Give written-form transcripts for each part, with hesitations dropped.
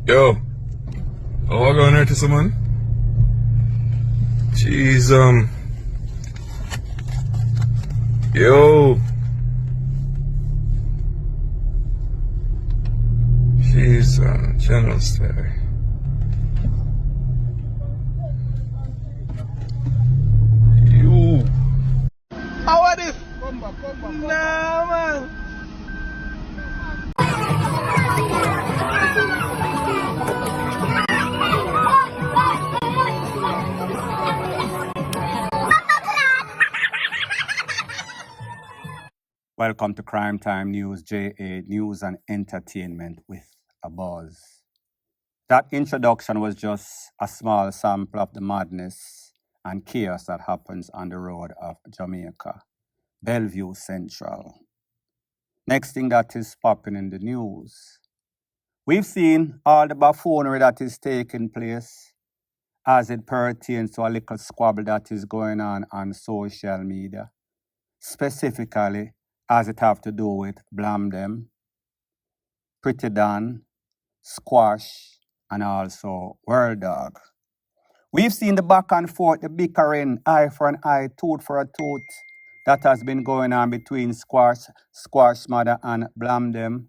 Yo, oh, I going there to someone? Jeez, yo. Jeez, General Stay. You. How are this? Nah, man. Welcome to Crime Time News, JA News and Entertainment with a buzz. That introduction was just a small sample of the madness and chaos that happens on the road of Jamaica, Bellevue Central. Next thing that is popping in the news. We've seen all the buffoonery that is taking place as it pertains to a little squabble that is going on social media, specifically as it have to do with BLAMDEM, PRETTII, Squash, and also World Dawg. We've seen the back and forth, the bickering, eye for an eye, tooth for a tooth, that has been going on between Squash Mother, and BLAMDEM,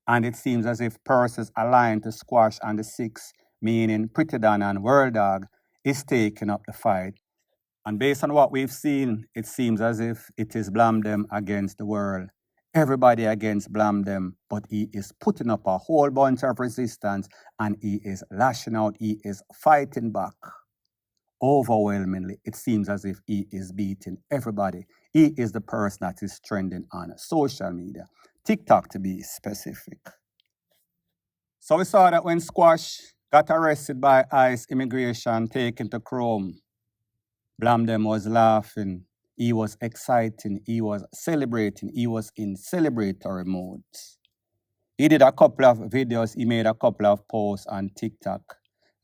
and it seems as if purses aligned to Squash and the Six, meaning PRETTII and World Dawg, is taking up the fight. And based on what we've seen, it seems as if it is BLAMDEM against the world. Everybody against BLAMDEM, but he is putting up a whole bunch of resistance and he is lashing out, he is fighting back. Overwhelmingly, it seems as if he is beating everybody. He is the person that is trending on social media, TikTok to be specific. So we saw that when Squash got arrested by ICE immigration, taken to Chrome, BLAMDEM was laughing, he was exciting, he was celebrating, he was in celebratory mode. He did a couple of videos, he made a couple of posts on TikTok,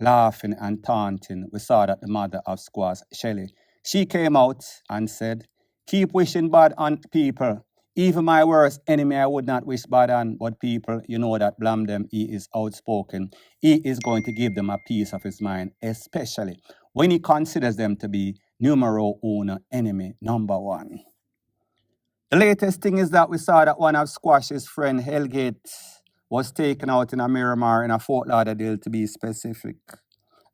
laughing and taunting. We saw that the mother of Squash, Shelly, she came out and said, "Keep wishing bad on people. Even my worst enemy I would not wish bad on, but people, you know that BLAMDEM, he is outspoken. He is going to give them a piece of his mind, especially when he considers them to be numero uno, enemy number one." The latest thing is that we saw that one of Squash's friend, Hellgates, was taken out in a Miramar in a Fort Lauderdale to be specific.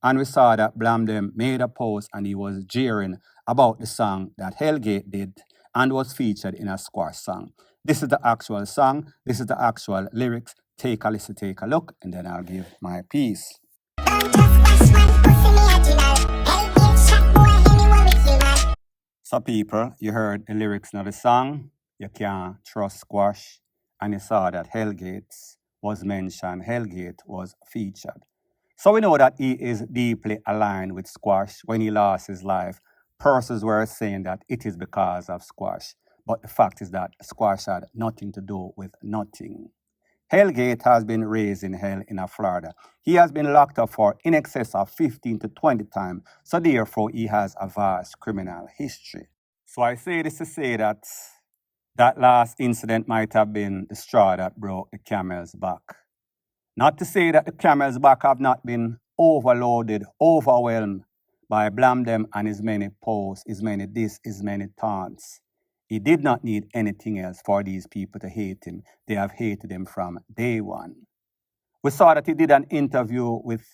And we saw that BLAMDEM made a post and he was jeering about the song that Hellgate did and was featured in a Squash song. This is the actual song, this is the actual lyrics. Take a listen, take a look, and then I'll give my piece. So people, you heard the lyrics of the song, you can't trust Squash, and you saw that Hellgates was mentioned, Hellgate was featured. So we know that he is deeply aligned with Squash. When he lost his life, persons were saying that it is because of Squash, but the fact is that Squash had nothing to do with nothing. Hellgate has been raised in hell in Florida. He has been locked up for in excess of 15 to 20 times, so therefore he has a vast criminal history. So I say this to say that that last incident might have been the straw that broke the camel's back. Not to say that the camel's back have not been overloaded, overwhelmed by BLAMDEM and his many posts, his many this, his many taunts. He did not need anything else for these people to hate him. They have hated him from day one. We saw that he did an interview with,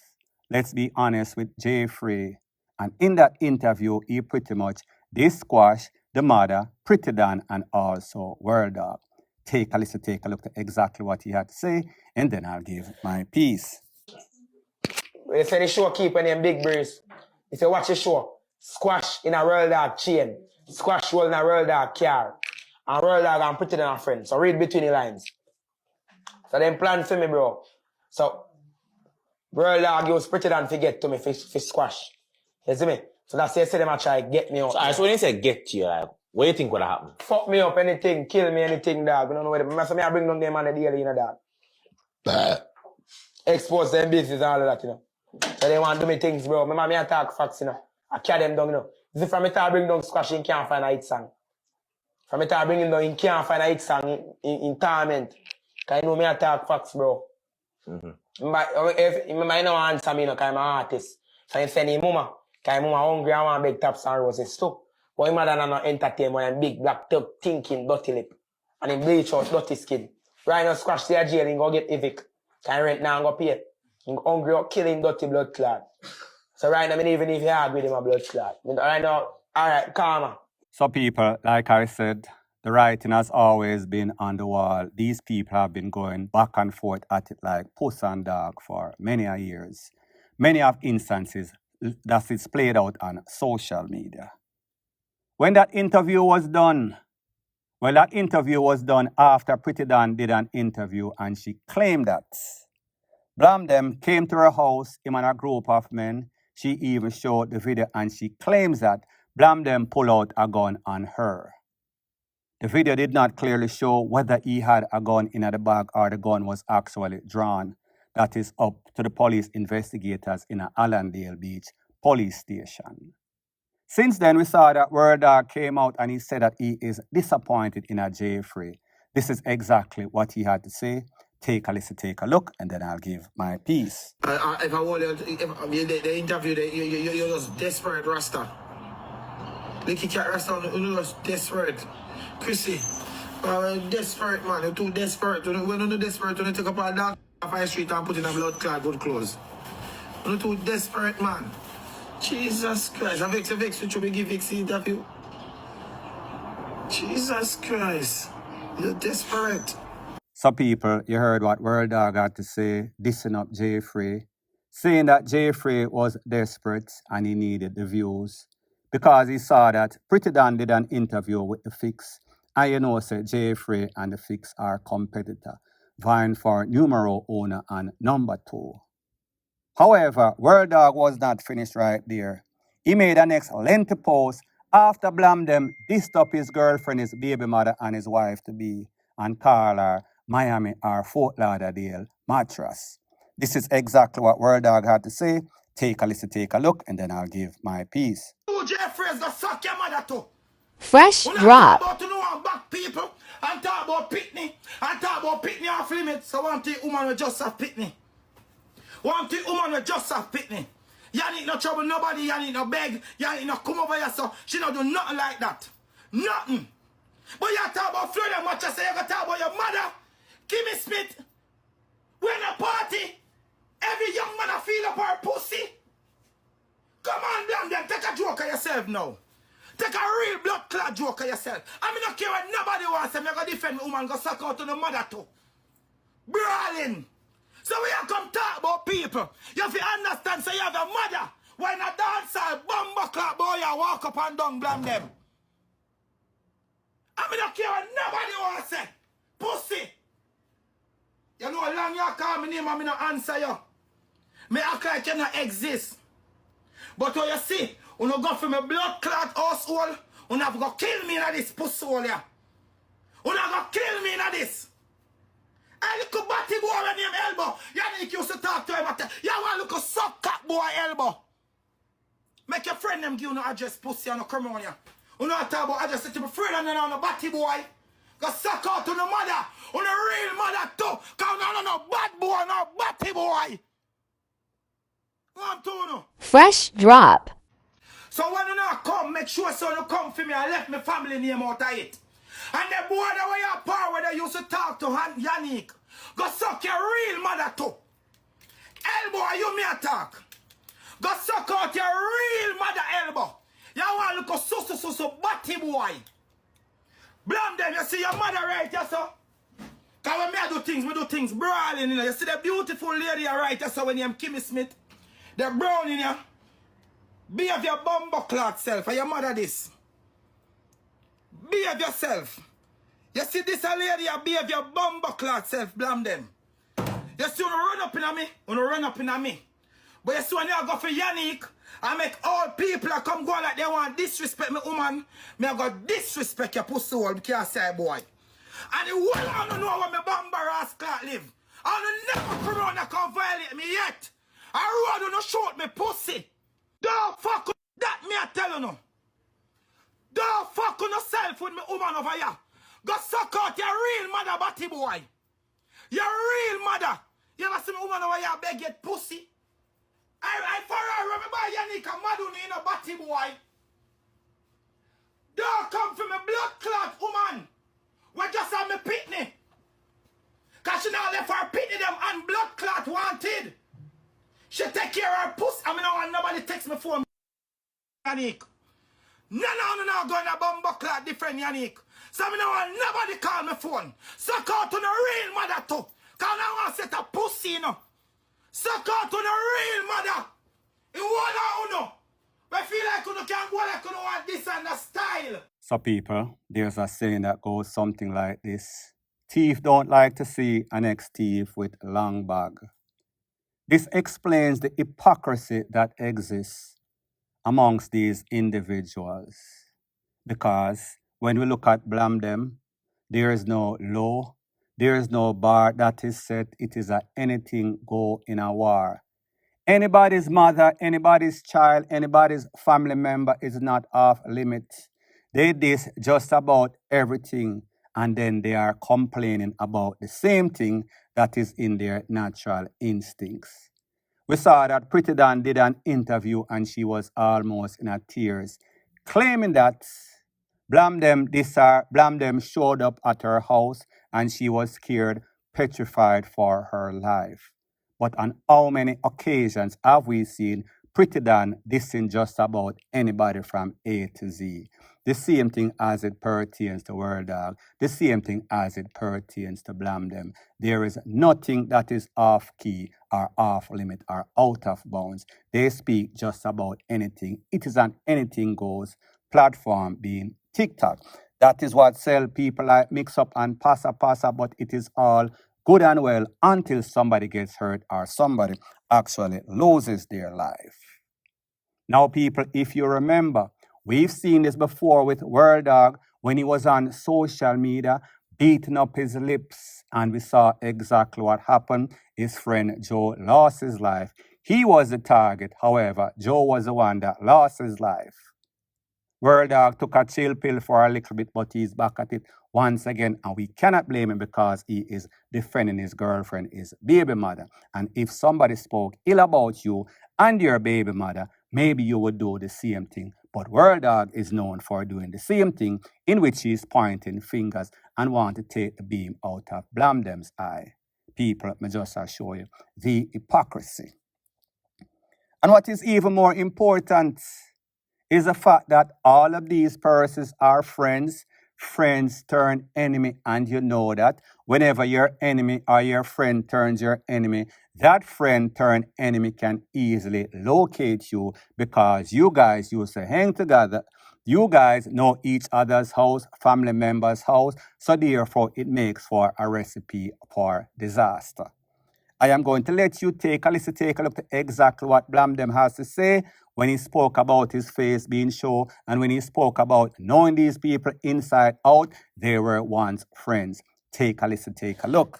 let's be honest, with Jeffrey. And in that interview, he pretty much did Squash, the mother, PRETTII, and also World Dawg. Take a listen, take a look at exactly what he had to say, and then I'll give my piece. They say the show keep on them big breeze. They say watch the show. Squash in a World Dawg chain. Squash roll in a World Dawg car. And World Dawg and PRETTII and a friend. So read between the lines. So them plan for me, bro. So World Dawg use PRETTII and forget to me for Squash. You see me? So that's they say them a try get me up. So when you say get you, like, what do you think would happen? Fuck me up, anything, kill me, anything, dog. You don't know what I bring down them on the daily, you know, dog. Expose them business and all of that, you know. So they want to do me things, bro. Remember me attack facts, you know. I carry them down, you know. If from it I bring down Squash, you can't find a hit song. From it I bring him down, you can't find a hit song in torment. Because you know me attack facts, bro. But if I know answer me, no, because I'm an artist. So I send him mama, because mama hungry, I want big taps and roses too. But him mother not entertain when I'm big black tuck thinking dirty lip. And him bleach out dirty skin. Right now, squash the jail and go get evict. Can rent now and go pay. Him hungry out killing dirty blood clot. So right now, even if you argue with him a blood clot. Right now, alright, karma. So people, like I said, the writing has always been on the wall. These people have been going back and forth at it like puss and dog for many a years. Many of instances that it's played out on social media. When that interview was done, after Pretty Don did an interview and she claimed that BLAMDEM came to her house, him and a group of men. She even showed the video and she claims that BLAMDEM pulled out a gun on her. The video did not clearly show whether he had a gun in the bag or the gun was actually drawn. That is up to the police investigators in Allendale Beach police station. Since then, we saw that Word Dawg came out and he said that he is disappointed in a Jeffrey. This is exactly what he had to say. Take a listen, take a look, and then I'll give my piece. If I want the interview, you're just desperate, Rasta. Licky Cat Rasta, you're just desperate. Chrissy, desperate, man. You're too desperate. When you're desperate, you take up a dog off the street and put in a blood clot, good clothes. You're too desperate, man. Jesus Christ. I vex with you, we give Vex the interview. Jesus Christ. You're desperate. So people, you heard what Word Dawg had to say, dissing up Jeffrey, saying that Jeffrey was desperate and he needed the views because he saw that Pretty Don did an interview with the Fix, and you know, say Jeffrey and the Fix are competitor, vying for numero uno and number 2. However, Word Dawg was not finished right there. He made a next lengthy post after BLAMDEM dissed up his girlfriend, his baby mother, and his wife-to-be, and call her Miami or Fort Lauderdale mattress. This is exactly what Word Dawg had to say. Take a listen, take a look, and then I'll give my piece. You Jeffrey's gonna suck your mother too. Fresh When I drop. talk about to know and back people, and talk about Pitney, and talk about Pitney off limits, so one thing woman will just have Pitney. One thing woman will just have Pitney. You need no trouble, nobody, you need no beg, you need no come over here, so she don't do nothing like that. Nothing. But you talk about Florida much, I say you gonna talk about your mother, Kimmy Smith. We're in a party. Every young man feel up her pussy. Come on, BLAMDEM, take a joke of yourself now. Take a real blood clot joke of yourself. I mean, don't care what nobody wants. I'm going to defend my woman, go suck out to the mother too. Brawling. So we have come talk about people. You have to understand, so you have a mother. When a dancer, bumbo clot boy, you walk up and down, BLAMDEM. I mean, don't care what nobody wants to say. Pussy. You know how long you call me name and me not answer you. Me act like you not exist. But what you see, when you go from a blood clot household, you have to go kill me in this pussy hole, yeah. You have to kill me in this. I look a batty boy when him elbow. You think you used to talk to him at you want to look a suck cat boy elbow. Make your friend them give you no address pussy and no come on here. You know what talk about address to my friend and then on a batty boy. Go suck out to the mother. On a real mother too. Cause no bad boy, no batty boy. One, two, no. Fresh drop. So when you not come, make sure so you come for me. I left my family name out of it. And the boy that way your power where they used to talk to Yannick. Go suck your real mother too. Elbow, you me attack. Go suck out your real mother elbow. You want to look a so batty boy. BLAMDEM, you see your mother right here, so? Because when me do things brawling, you know. You see the beautiful lady here right here, so when you Kimmy Smith, the brown in here. Behave your bumbo clot self, and your mother this. Behave yourself. You see this lady here, behave your bumbo clot self, BLAMDEM. You see, when you run up in me. But you see, when you go for Yannick, I make all people that come go like they want disrespect me woman, me I go disrespect your pussy hole because I say boy. And the whole I don't know where my bumbo ass clot live. I don't never come around that come violate me yet. I road don't shoot me pussy. Don't fuck with that me I tell you no. Don't fuck with yourself with me woman over here. Go suck out your real mother, batty boy. Your real mother. You ever see me woman over here beg get pussy? I for her, remember Yannick and Maduni in a batty boy. Don't come for me blood clot woman. We just have me pitney. Cause she now left her pitney them and blood clot wanted. She take care of her pussy. I mean, no one nobody text me phone. Yannick. No, going a bumbo clot different Yannick. So me no want nobody call me phone. Suck out to the real mother too. Cause I want to set a pussy, you know. Suck out to the real mother. In what I know. I feel like you can't go like you want this and the style. So people, there's a saying that goes something like this. Thief don't like to see an ex-thief with a long bag. This explains the hypocrisy that exists amongst these individuals. Because when we look at BLAMDEM, there is no law, there is no bar that is set. It is a anything go in a war. Anybody's mother, anybody's child, anybody's family member is not off limits. They diss just about everything, and then they are complaining about the same thing that is in their natural instincts. We saw that PRETTII did an interview and she was almost in her tears, claiming that BLAMDEM showed up at her house and she was scared, petrified for her life. But on how many occasions have we seen PRETTII dissing just about anybody from A to Z? The same thing as it pertains to World Dawg. The same thing as it pertains to BLAMDEM. There is nothing that is off key or off limit or out of bounds. They speak just about anything. It is an anything goes platform, being TikTok. That is what sell people like mix up and passa, but it is all good and well until somebody gets hurt or somebody actually loses their life. Now, people, if you remember, we've seen this before with World Dawg when he was on social media beating up his lips, and we saw exactly what happened. His friend Joe lost his life. He was the target. However, Joe was the one that lost his life. World Dawg took a chill pill for a little bit, but he's back at it once again, and we cannot blame him because he is defending his girlfriend, his baby mother. And if somebody spoke ill about you and your baby mother, maybe you would do the same thing. But World Dawg is known for doing the same thing, in which he's pointing fingers and want to take the beam out of BLAMDEM'S eye. People, may just show you the hypocrisy. And what is even more important is the fact that all of these persons are friends. Friends turn enemy, and you know that whenever your enemy or your friend turns your enemy, that friend turned enemy can easily locate you because you guys used to hang together. You guys know each other's house, family members' house, so therefore it makes for a recipe for disaster. I am going to let you take a listen, take a look at exactly what BLAMDEM has to say when he spoke about his face being shown and when he spoke about knowing these people inside out. They were once friends. Take a listen, take a look.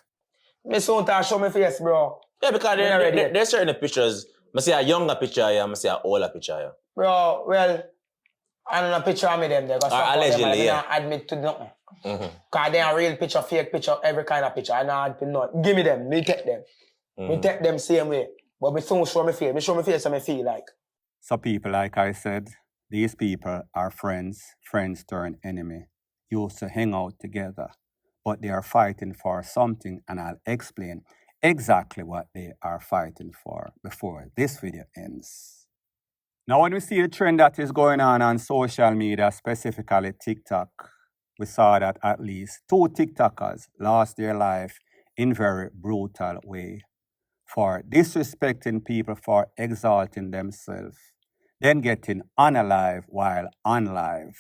Me soon to show me face, bro. Yeah, because there's certain pictures. I see a younger picture here, I see an older picture here. Bro, well, I don't know picture of me them there. Allegedly, yeah. I don't admit to nothing. Because they are real picture, fake picture, every kind of picture. I don't admit to nothing. Give me them, me take them. Me take them same way. But me soon show me face. Me show me face and me feel like. So people, like I said, these people are friends. Friends turn enemy. Used to hang out together. But they are fighting for something, and I'll explain exactly what they are fighting for before this video ends. Now, when we see the trend that is going on social media, specifically TikTok, we saw that at least 2 TikTokers lost their life in very brutal way for disrespecting people, for exalting themselves, then getting unalive while unlive.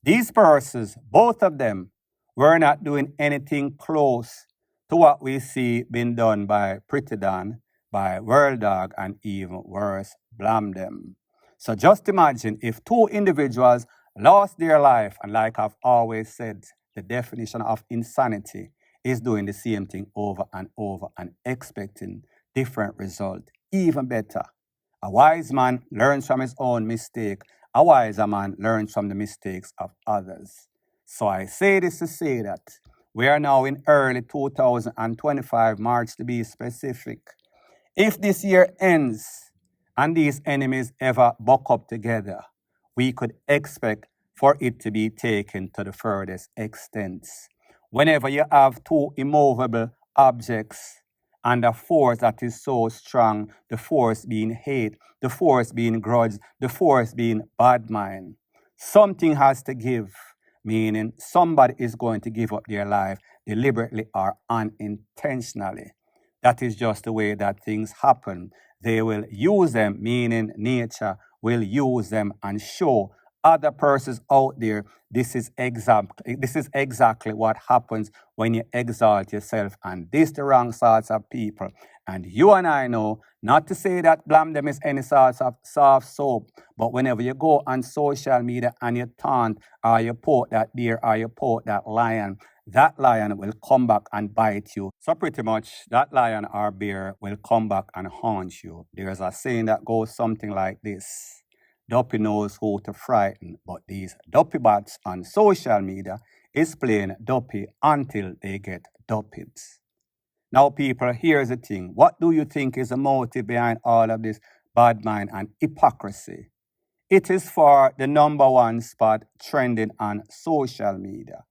These persons, both of them, were not doing anything close to what we see being done by PRETTII, by World Dawg, and even worse, BLAMDEM. So just imagine if 2 individuals lost their life, and like I've always said, the definition of insanity is doing the same thing over and over and expecting different result. Even better, a wise man learns from his own mistake. A wiser man learns from the mistakes of others. So I say this to say that We are now in early 2025, March to be specific. If this year ends and these enemies ever buck up together, we could expect for it to be taken to the furthest extents. Whenever you have two immovable objects and a force that is so strong, the force being hate, the force being grudge, the force being bad mind, something has to give, meaning somebody is going to give up their life deliberately or unintentionally. That is just the way that things happen. They will use them, meaning nature will use them and show other persons out there this is exactly what happens when you exalt yourself, and this the wrong sorts of people. And you and I know, not to say that Blamdem is any sort of soft soap, but whenever you go on social media and you taunt or you poke that deer or you poke that lion will come back and bite you. So pretty much that lion or bear will come back and haunt you. There's a saying that goes something like this: Duppy knows who to frighten, but these Duppy bots on social media is playing Duppy until they get Duppied. Now people, here's the thing. What do you think is the motive behind all of this bad mind and hypocrisy? It is for the #1 spot trending on social media.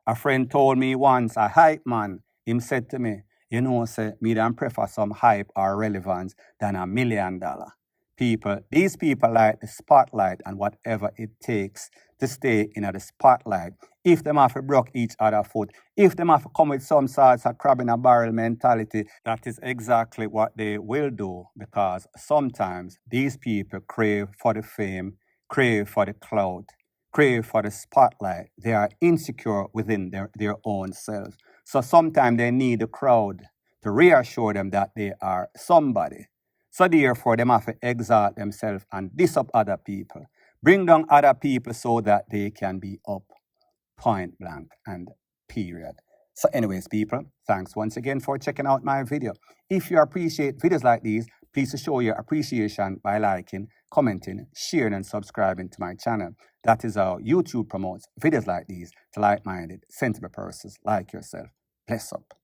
A friend told me once, a hype man, him said to me, you know, say, me than prefer some hype or relevance than $1 million. These people like the spotlight and whatever it takes to stay in the spotlight. If them have to broke each other foot, if them have to come with some sorts of crab in a barrel mentality, that is exactly what they will do, because sometimes these people crave for the fame, crave for the clout, crave for the spotlight. They are insecure within their own selves. So sometimes they need a crowd to reassure them that they are somebody. So therefore, they have to exalt themselves and diss up other people, bring down other people so that they can be up, point blank and period. So anyways, people, thanks once again for checking out my video. If you appreciate videos like these, please show your appreciation by liking, commenting, sharing, and subscribing to my channel. That is how YouTube promotes videos like these to like-minded, sensible persons like yourself. Bless up.